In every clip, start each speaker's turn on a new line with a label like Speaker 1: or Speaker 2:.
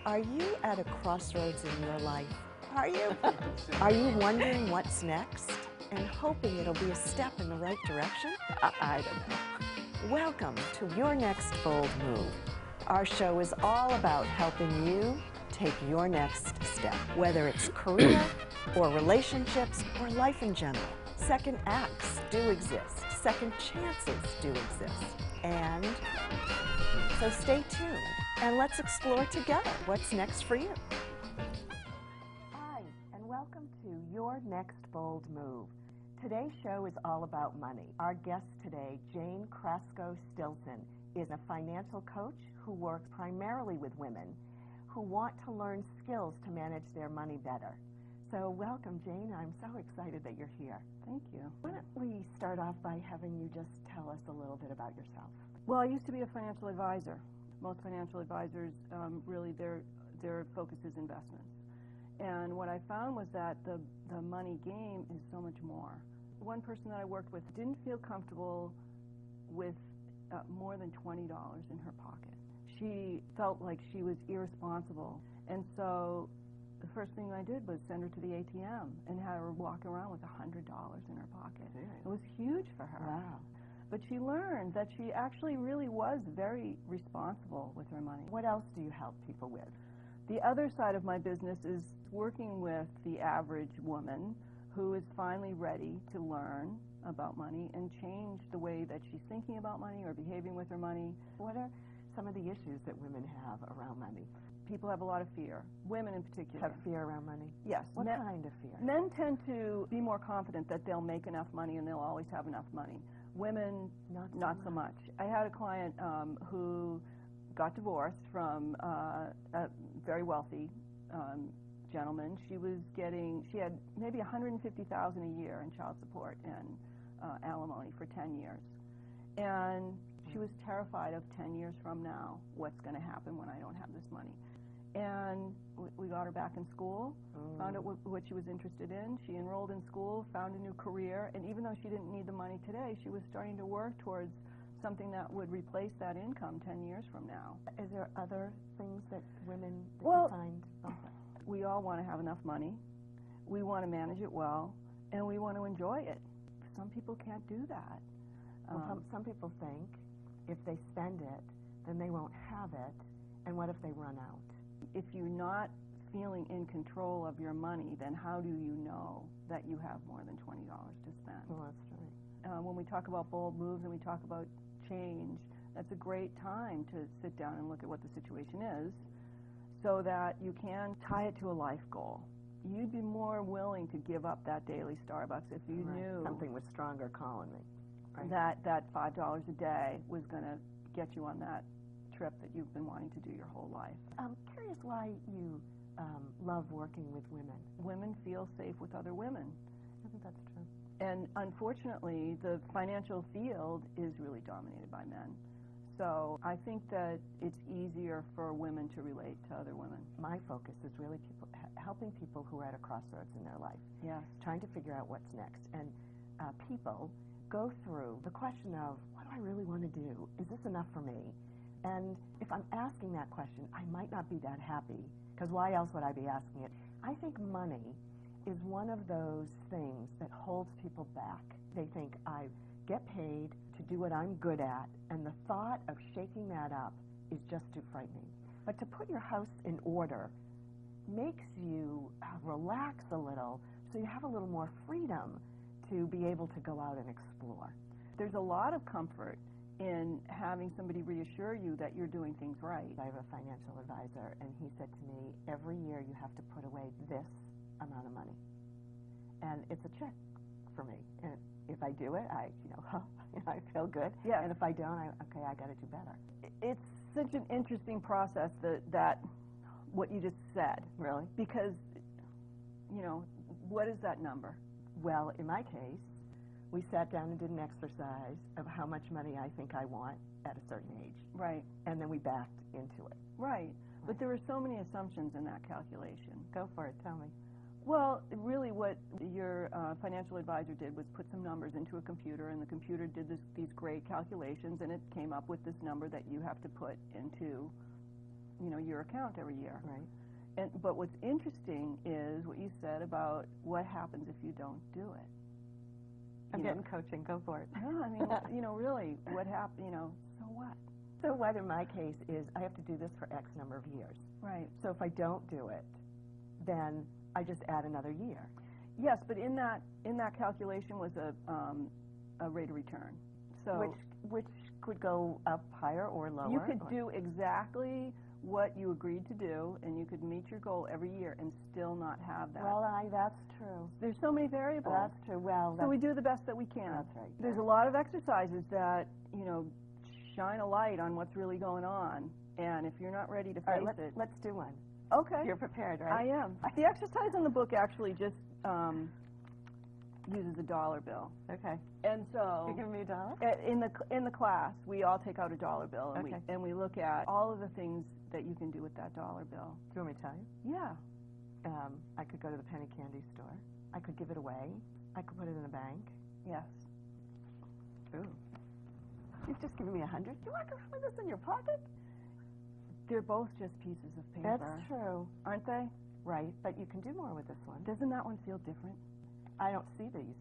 Speaker 1: Are you at a crossroads in your life? Are you? Are you wondering what's next and hoping it'll be a step in the right direction? I don't know. Welcome to Your Next Bold Move. Our show is all about helping you take your next step, whether it's career or relationships or life in general. Second acts do exist. Second chances do exist. And so stay tuned and let's explore together what's next for you. Hi, and welcome to Your Next Bold Move. Today's show is all about money. Our guest today, Jayn Krasco Stillson, is a financial coach who works primarily with women who want to learn skills to manage their money better. So welcome, Jayn. I'm so excited that you're here.
Speaker 2: Thank you.
Speaker 1: Why don't we start off by having you just tell us a little bit about yourself?
Speaker 2: Well, I used to be a financial advisor. Most financial advisors, really their focus is investments. And what I found was that the money game is so much more. One person that I worked with didn't feel comfortable with more than $20 in her pocket. She felt like she was irresponsible. And so the first thing I did was send her to the ATM and have her walk around with $100 in her pocket. It was huge for her.
Speaker 1: Wow.
Speaker 2: But she learned that she actually really was very responsible with her money.
Speaker 1: What else do you help people with?
Speaker 2: The other side of my business is working with the average woman who is finally ready to learn about money and change the way that she's thinking about money or behaving with her money.
Speaker 1: What are some of the issues that women have around money?
Speaker 2: People have a lot of fear, women in particular.
Speaker 1: Have fear around money?
Speaker 2: Yes.
Speaker 1: What kind of fear?
Speaker 2: Men tend to be more confident that they'll make enough money and they'll always have enough money. Women, not so much. I had a client who got divorced from a very wealthy gentleman. She had maybe $150,000 a year in child support and alimony for 10 years. And she was terrified of 10 years from now, what's going to happen when I don't have this money. And we got her back in school, found out what she was interested in. She enrolled in school, found a new career, and even though she didn't need the money today, she was starting to work towards something that would replace that income 10 years from now.
Speaker 1: Is there other things that women
Speaker 2: Well,
Speaker 1: find?
Speaker 2: We all want to have enough money. We want to manage it well, and we want to enjoy it. Some people can't do that.
Speaker 1: Well, some people think if they spend it, then they won't have it, and what if they run out?
Speaker 2: If you're not feeling in control of your money, then how do you know that you have more than $20 to spend?
Speaker 1: Well, that's right.
Speaker 2: When we talk about bold moves and we talk about change, that's a great time to sit down and look at what the situation is so that you can tie it to a life goal. You'd be more willing to give up that daily Starbucks if you knew
Speaker 1: something was stronger calling me. Right.
Speaker 2: That $5 a day was going to get you on that trip that you've been wanting to do your whole life.
Speaker 1: I'm curious why you love working with women.
Speaker 2: Women feel safe with other women.
Speaker 1: I think that's true.
Speaker 2: And unfortunately, the financial field is really dominated by men. So I think that it's easier for women to relate to other women.
Speaker 1: My focus is really helping people who are at a crossroads in their life.
Speaker 2: Yes.
Speaker 1: Trying to figure out what's next. And people go through the question of, what do I really want to do? Is this enough for me? And if I'm asking that question, I might not be that happy, because why else would I be asking it? I think money is one of those things that holds people back. They think, I get paid to do what I'm good at, and the thought of shaking that up is just too frightening. But to put your house in order makes you relax a little, so you have a little more freedom to be able to go out and explore.
Speaker 2: There's a lot of comfort in having somebody reassure you that you're doing things right.
Speaker 1: I have a financial advisor, and he said to me, every year you have to put away this amount of money. And it's a check for me. And if I do it, I feel good.
Speaker 2: Yeah.
Speaker 1: And if I don't, I got to do better.
Speaker 2: It's such an interesting process that what you just said.
Speaker 1: Really?
Speaker 2: Because, what is that number?
Speaker 1: Well, in my case, we sat down and did an exercise of how much money I think I want at a certain age.
Speaker 2: Right.
Speaker 1: And then we backed into it.
Speaker 2: Right. But there are so many assumptions in that calculation.
Speaker 1: Go for it. Tell me.
Speaker 2: Well, really what your financial advisor did was put some numbers into a computer, and the computer did these great calculations, and it came up with this number that you have to put into your account every year.
Speaker 1: Right.
Speaker 2: But what's interesting is what you said about what happens if you don't do it.
Speaker 1: I'm getting coaching. Go for it.
Speaker 2: No, I mean, really, what happened? So what?
Speaker 1: So whether my case is I have to do this for X number of years.
Speaker 2: Right.
Speaker 1: So if I don't do it, then I just add another year.
Speaker 2: Yes, but in that calculation was a rate of return. So
Speaker 1: which could go up higher or lower.
Speaker 2: You could do exactly what you agreed to do, and you could meet your goal every year and still not have that.
Speaker 1: Well, that's true.
Speaker 2: There's so many variables.
Speaker 1: That's true. Well,
Speaker 2: so we do the best that we can.
Speaker 1: That's right.
Speaker 2: There's a lot of exercises that shine a light on what's really going on, and if you're not ready to face it,
Speaker 1: let's do one.
Speaker 2: Okay.
Speaker 1: You're prepared, right?
Speaker 2: I am. The exercise in the book actually just uses a dollar bill.
Speaker 1: Okay.
Speaker 2: And so
Speaker 1: you're giving me a dollar?
Speaker 2: In the class, we all take out a dollar bill, and
Speaker 1: okay.
Speaker 2: we look at all of the things that you can do with that dollar bill.
Speaker 1: Do you want me to tell you?
Speaker 2: Yeah.
Speaker 1: I could go to the penny candy store. I could give it away. I could put it in a bank.
Speaker 2: Yes.
Speaker 1: Ooh. You've just given me 100. You walk around with this in your pocket?
Speaker 2: They're both just pieces of paper.
Speaker 1: That's true.
Speaker 2: Aren't they?
Speaker 1: Right, but you can do more with this one.
Speaker 2: Doesn't that one feel different?
Speaker 1: I don't see these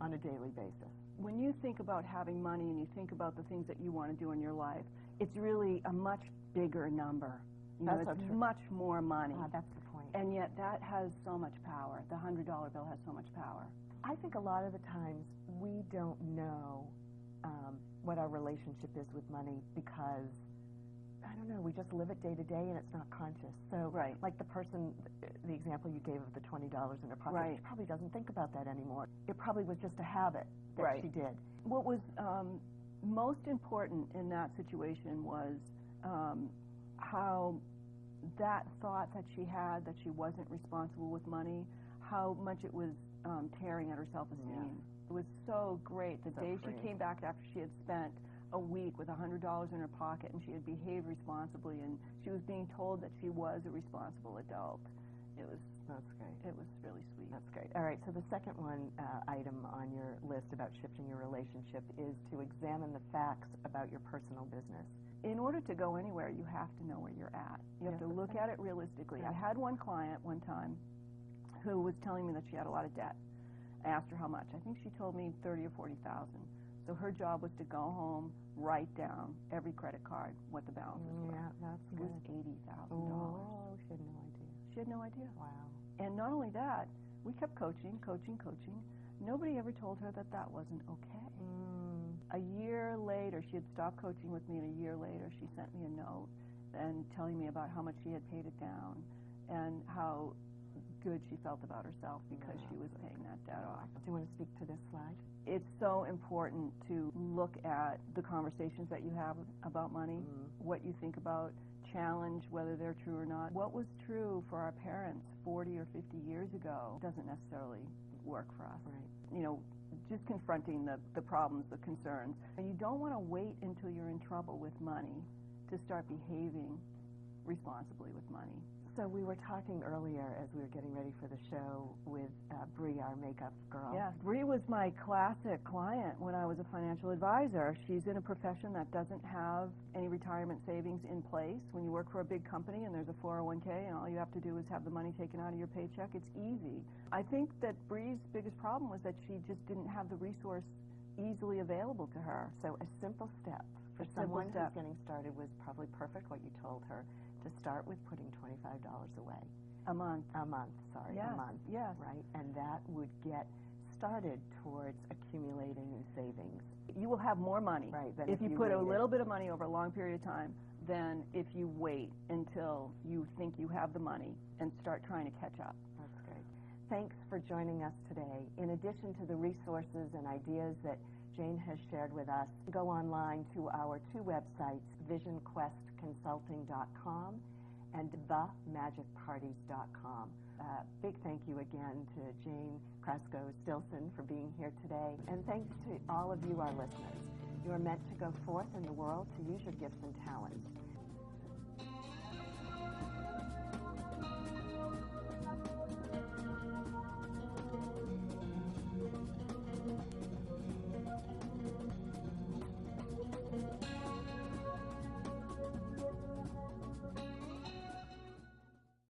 Speaker 1: on a daily basis.
Speaker 2: When you think about having money and you think about the things that you want to do in your life, it's really a much bigger number.
Speaker 1: That's
Speaker 2: it's much more money.
Speaker 1: That's the point.
Speaker 2: And yet that has so much power. The $100 bill has so much power.
Speaker 1: I think a lot of the times we don't know what our relationship is with money because, I don't know, we just live it day to day and it's not conscious. So,
Speaker 2: right.
Speaker 1: Like the example you gave of the $20 in her pocket,
Speaker 2: right.
Speaker 1: She probably doesn't think about that anymore. It probably was just a habit that
Speaker 2: right.
Speaker 1: she did.
Speaker 2: What was most important in that situation was how that thought that she had that she wasn't responsible with money, how much it was tearing at her self-esteem.
Speaker 1: Yeah.
Speaker 2: It was so great. The day she came back after she had spent a week with $100 in her pocket and she had behaved responsibly and she was being told that she was a responsible adult. That's great. It was really sweet.
Speaker 1: That's great. All right, so the second item on your list about shifting your relationship is to examine the facts about your personal business.
Speaker 2: In order to go anywhere, you have to know where you're at. You have to look at it realistically.
Speaker 1: Right.
Speaker 2: I had one client one time who was telling me that she had a lot of debt. I asked her how much. I think she told me $30,000 or $40,000. So her job was to go home, write down every credit card, what the balances were.
Speaker 1: Yeah, that's
Speaker 2: good. It was $80,000.
Speaker 1: Oh, she had no idea.
Speaker 2: She had no idea.
Speaker 1: Wow.
Speaker 2: And not only that, we kept coaching. Nobody ever told her that that wasn't okay. A year later, she had stopped coaching with me, and a year later, she sent me a note and telling me about how much she had paid it down and how good she felt about herself because she was paying that debt off.
Speaker 1: Do you want to speak to this slide?
Speaker 2: It's so important to look at the conversations that you have about money, what you think about, challenge whether they're true or not. What was true for our parents 40 or 50 years ago doesn't necessarily work for us.
Speaker 1: Right.
Speaker 2: Just confronting the problems, the concerns. And you don't want to wait until you're in trouble with money to start behaving responsibly with money.
Speaker 1: So we were talking earlier as we were getting ready for the show with Bree, our makeup girl.
Speaker 2: Yes, Bree was my classic client when I was a financial advisor. She's in a profession that doesn't have any retirement savings in place. When you work for a big company and there's a 401k and all you have to do is have the money taken out of your paycheck, it's easy. I think that Bree's biggest problem was that she just didn't have the resource easily available to her.
Speaker 1: So a simple step for someone who's getting started was probably perfect what you told her, to start with putting $25 away.
Speaker 2: A month.
Speaker 1: A month, sorry,
Speaker 2: yes.
Speaker 1: A month.
Speaker 2: Yes.
Speaker 1: Right? And that would get started towards accumulating in savings.
Speaker 2: You will have more money
Speaker 1: if
Speaker 2: you put a little bit of money over a long period of time than if you wait until you think you have the money and start trying to catch up.
Speaker 1: That's great. Thanks for joining us today. In addition to the resources and ideas that Jayn has shared with us, go online to our two websites, visionquestconsulting.com and themagicparties.com. Big thank you again to Jayn Krasco Stillson for being here today, and thanks to all of you, our listeners. You are meant to go forth in the world to use your gifts and talents